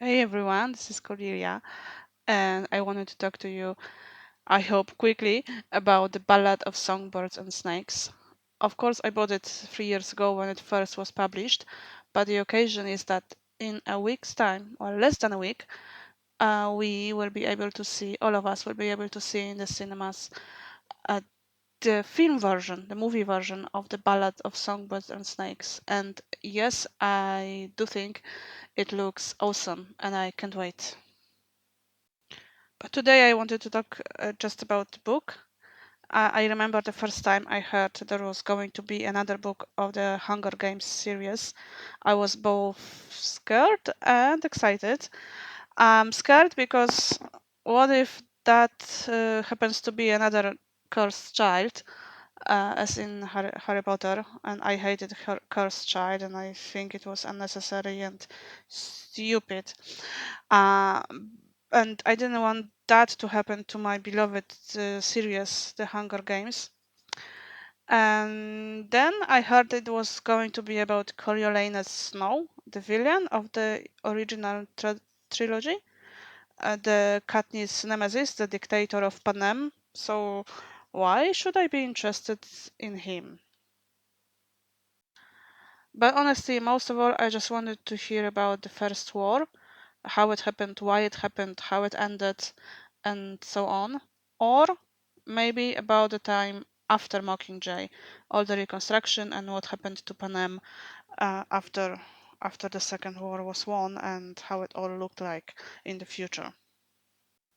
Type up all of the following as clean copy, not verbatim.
Hey everyone, this is Cordelia, and I wanted to talk to you, I hope quickly, about the Ballad of Songbirds and Snakes. Of course, I bought it 3 years ago when it first was published, but the occasion is that in a week's time, or less than a week, we will be able to see, all of us will be able to see in the cinemas uh, the film version, the movie version of the Ballad of Songbirds and Snakes. And yes, I do think it looks awesome, and I can't wait. But today I wanted to talk just about the book. I remember the first time I heard there was going to be another book of the Hunger Games series. I was both scared and excited. I'm scared because what if that happens to be another cursed child, as in Harry Potter, and I hated Cursed Child, and I think it was unnecessary and stupid. Uh, and I didn't want that to happen to my beloved series, The Hunger Games. And then I heard it was going to be about Coriolanus Snow, the villain of the original trilogy, the Katniss nemesis, the dictator of Panem. So why should I be interested in him? But honestly, most of all, I just wanted to hear about the First War, how it happened, why it happened, how it ended, and so on. Or maybe about the time after Mockingjay, all the reconstruction and what happened to Panem after the Second War was won and how it all looked like in the future.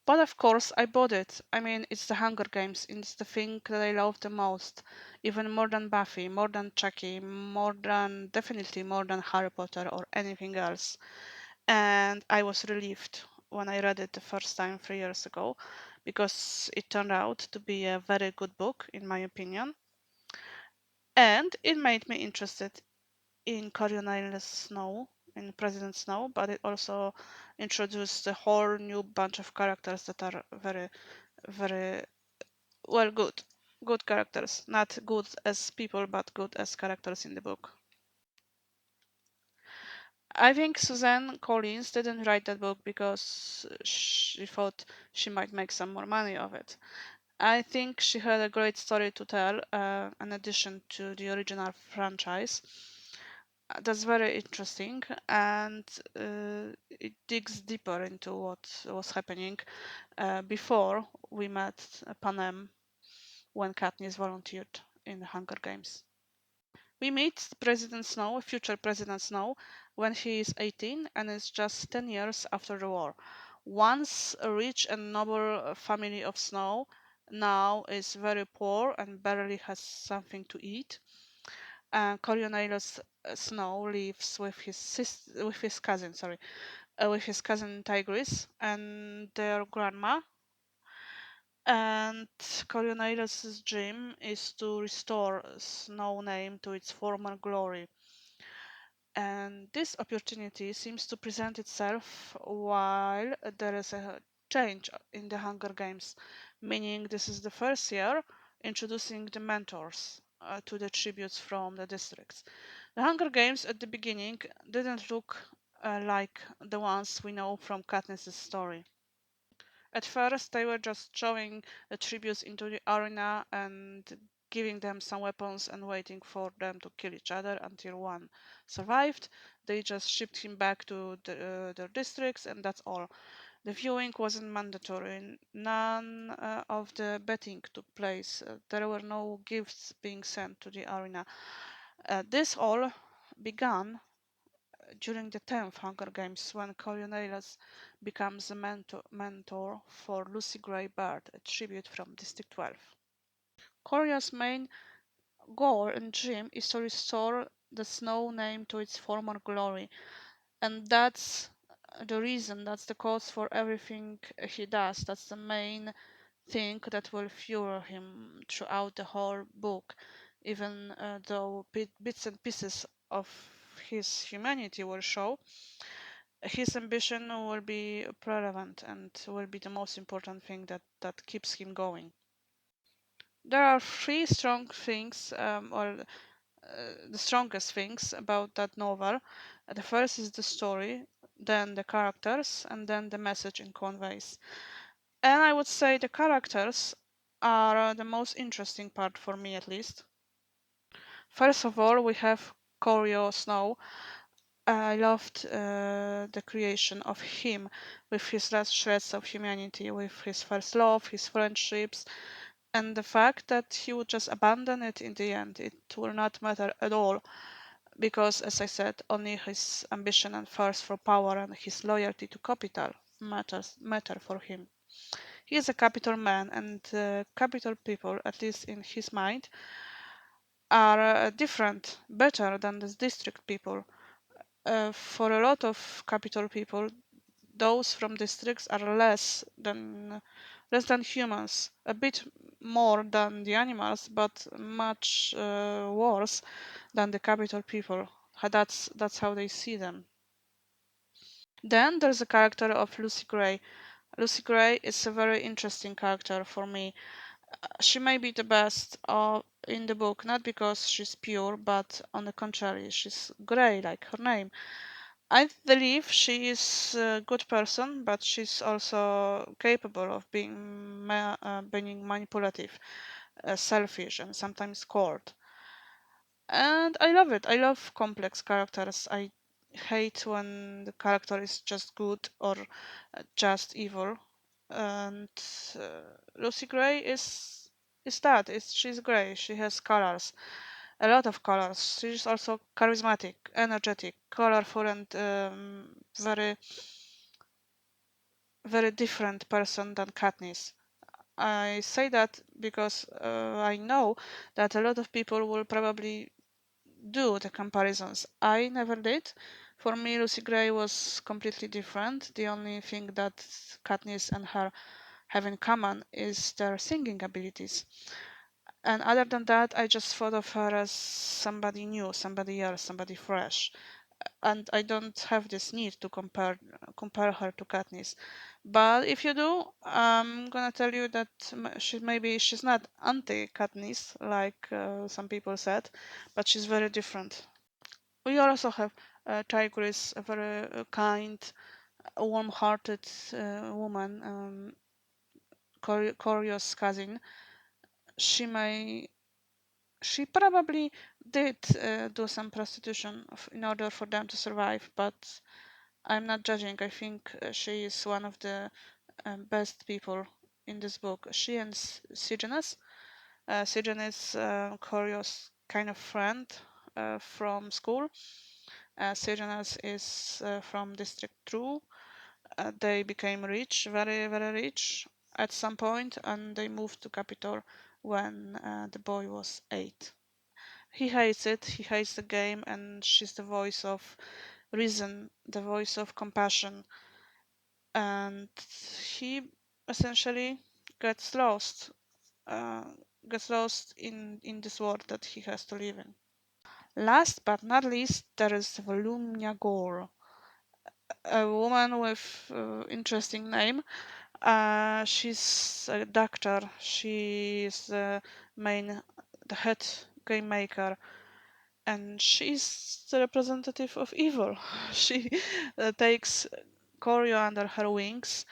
But of course, I bought it. I mean, it's the Hunger Games. It's the thing that I love the most. Even more than Buffy, more than Chucky, definitely more than Harry Potter or anything else. And I was relieved when I read it the first time 3 years ago because it turned out to be a very good book, in my opinion. And it made me interested in Coriolanus Snow, in President Snow, but it also introduced a whole new bunch of characters that are very, very well, good characters, not good as people but good as characters in the book. I think Susanne Collins didn't write that book because she thought she might make some more money of it. I think she had a great story to tell, in addition to the original franchise. That's very interesting, and it digs deeper into what was happening before we met Panem when Katniss volunteered in the Hunger Games. We meet President Snow, future President Snow, when he is 18 and is just 10 years after the war. Once a rich and noble family of Snow, now is very poor and barely has something to eat. Coriolanus Snow lives with with his cousin, with his cousin Tigris and their grandma. And Coriolanus' dream is to restore Snow name to its former glory. And this opportunity seems to present itself while there is a change in the Hunger Games, meaning this is the first year introducing the mentors to the tributes from the districts. The Hunger Games at the beginning didn't look like the ones we know from Katniss' story. At first, they were just showing the tributes into the arena and giving them some weapons and waiting for them to kill each other until one survived. They just shipped him back to their districts, and that's all. The viewing wasn't mandatory. None of the betting took place. There were no gifts being sent to the arena. This all began during the 10th Hunger Games when Coriolanus becomes a mentor for Lucy Gray Baird, a tribute from District 12. Corio's main goal and dream is to restore the Snow name to its former glory, and that's the reason, that's the cause for everything he does. That's the main thing that will fuel him throughout the whole book, even though bits and pieces of his humanity will show. His ambition will be relevant and will be the most important thing that keeps him going. There are three strong things, the strongest things about that novel. The first is the story. then the characters, and then the message it conveys. And I would say the characters are the most interesting part for me, at least. First of all, we have Corio Snow. I loved the creation of him with his last shreds of humanity, with his first love, his friendships, and the fact that he would just abandon it in the end. It will not matter at all because, as I said, only his ambition and thirst for power and his loyalty to capital matter for him. He is a capital man, and capital people, at least in his mind, are different, better than the district people. For a lot of capital people, those from districts are less than humans, a bit more than the animals, but much worse than the capital people. That's how they see them. Then there's the character of Lucy Gray. Lucy Gray is a very interesting character for me. She may be the best in the book, not because she's pure, but on the contrary, she's grey, like her name. I believe she is a good person, but she's also capable of being manipulative, selfish, and sometimes cold. And I love it. I love complex characters. I hate when the character is just good or just evil. And uh, Lucy Gray is that. She's grey. She has colors, a lot of colors. She's also charismatic, energetic, colorful, and very very different person than Katniss. I say that because I know that a lot of people will probably do the comparisons. I never did. For me, Lucy Gray was completely different. The only thing that Katniss and her have in common is their singing abilities. And other than that, I just thought of her as somebody new, somebody else, somebody fresh. And I don't have this need to compare her to Katniss. But if you do, I'm gonna tell you that maybe she's not anti-Katniss like some people said, but she's very different. We also have Tigris, a very kind, warm-hearted woman, Corio's cousin. She may, she probably did do some prostitution in order for them to survive, but I'm not judging. I think she is one of the best people in this book. She and Sejanus. Sejanus is Corio's kind of friend from school. Sejanus is from District 2. They became rich, very, very rich at some point, and they moved to capital when the boy was 8. He hates it, he hates the game, and she's the voice of reason, the voice of compassion, and he essentially gets lost, uh, gets lost in this world that he has to live in. Last but not least, there is Volumnia Gore, a woman with interesting name. She's a doctor. She's the head game maker, and she's the representative of evil. She takes Corio under her wings,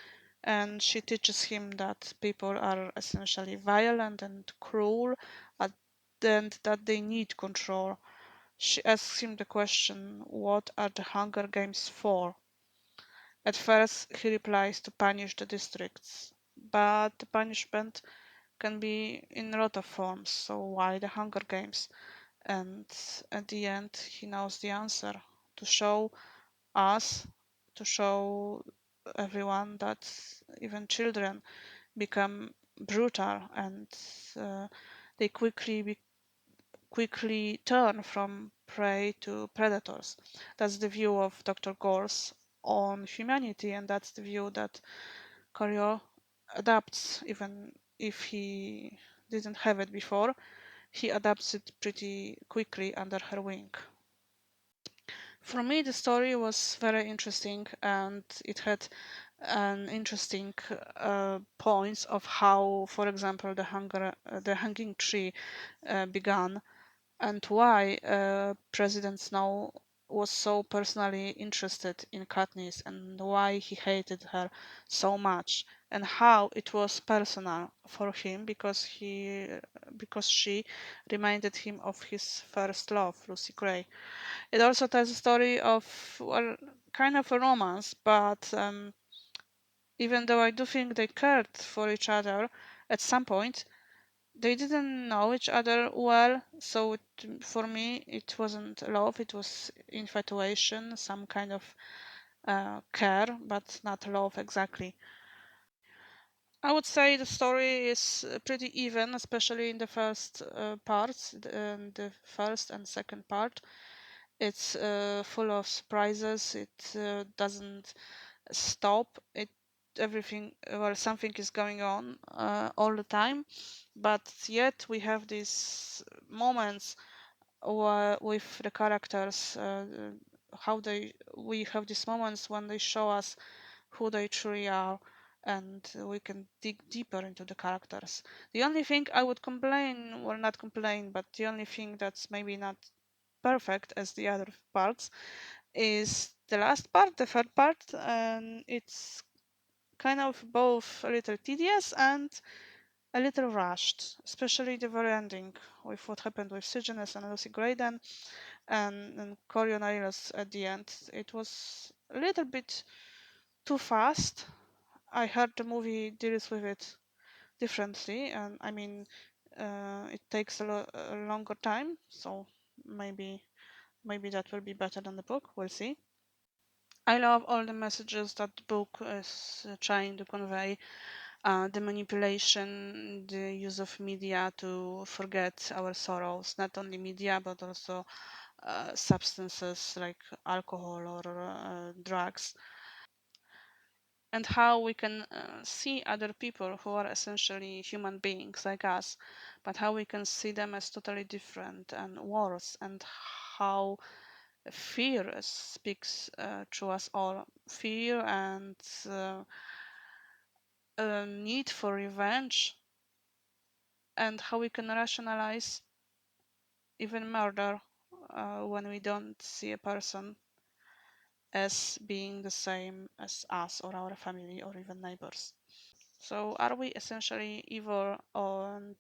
and she teaches him that people are essentially violent and cruel, and that they need control. She asks him the question, "What are the Hunger Games for?" At first, he replies to punish the districts, but the punishment can be in a lot of forms, so why the Hunger Games? And at the end, he knows the answer, to show us, to show everyone that even children become brutal, and uh, they quickly turn from prey to predators. That's the view of Dr. Gorse on humanity, and that's the view that Corio adapts, even if he didn't have it before. He adapts it pretty quickly under her wing. For me, the story was very interesting, and it had an interesting points of how, for example, the hanging tree began, and why President Snow was so personally interested in Katniss and why he hated her so much, and how it was personal for him because she reminded him of his first love, Lucy Gray. It also tells a story of, well, kind of a romance, but even though I do think they cared for each other at some point, they didn't know each other well. So for me, it wasn't love, it was infatuation, some kind of care, but not love exactly. I would say the story is pretty even, especially in the first parts, the first and second part. It's full of surprises. It doesn't stop. It everything, well, something is going on all the time, but yet we have these moments with the characters, how they we have these moments when they show us who they truly are, and we can dig deeper into the characters. The only thing I would complain, well, not complain, but the only thing that's maybe not perfect as the other parts is the last part, the third part, and it's kind of both a little tedious and a little rushed, especially the very ending with what happened with Sejanus and Lucy Graydon and Coriolanus at the end. It was a little bit too fast. I heard the movie deals with it differently, and I mean, it takes a longer time, so maybe that will be better than the book. We'll see. I love all the messages that the book is trying to convey. The manipulation, the use of media to forget our sorrows, not only media but also substances like alcohol or drugs, and how we can see other people who are essentially human beings like us, but how we can see them as totally different and worse, and how fear speaks to us all. Fear and need for revenge, and how we can rationalize even murder when we don't see a person as being the same as us or our family or even neighbors. So, are we essentially evil and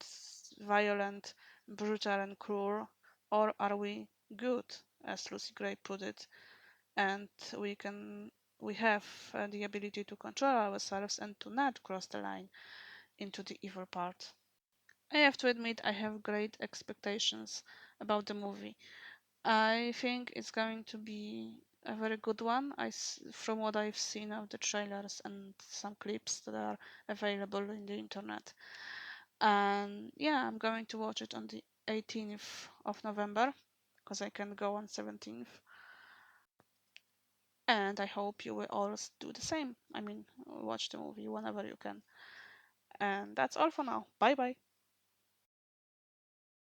violent, brutal and cruel, or are we good, as Lucy Gray put it, and we have the ability to control ourselves and to not cross the line into the evil part? I have to admit, I have great expectations about the movie. I think it's going to be a very good one. From what I've seen of the trailers and some clips that are available in the internet. And yeah, I'm going to watch it on the 18th of November because I can go on 17th. And I hope you will all do the same. I mean, watch the movie whenever you can. And that's all for now. Bye bye.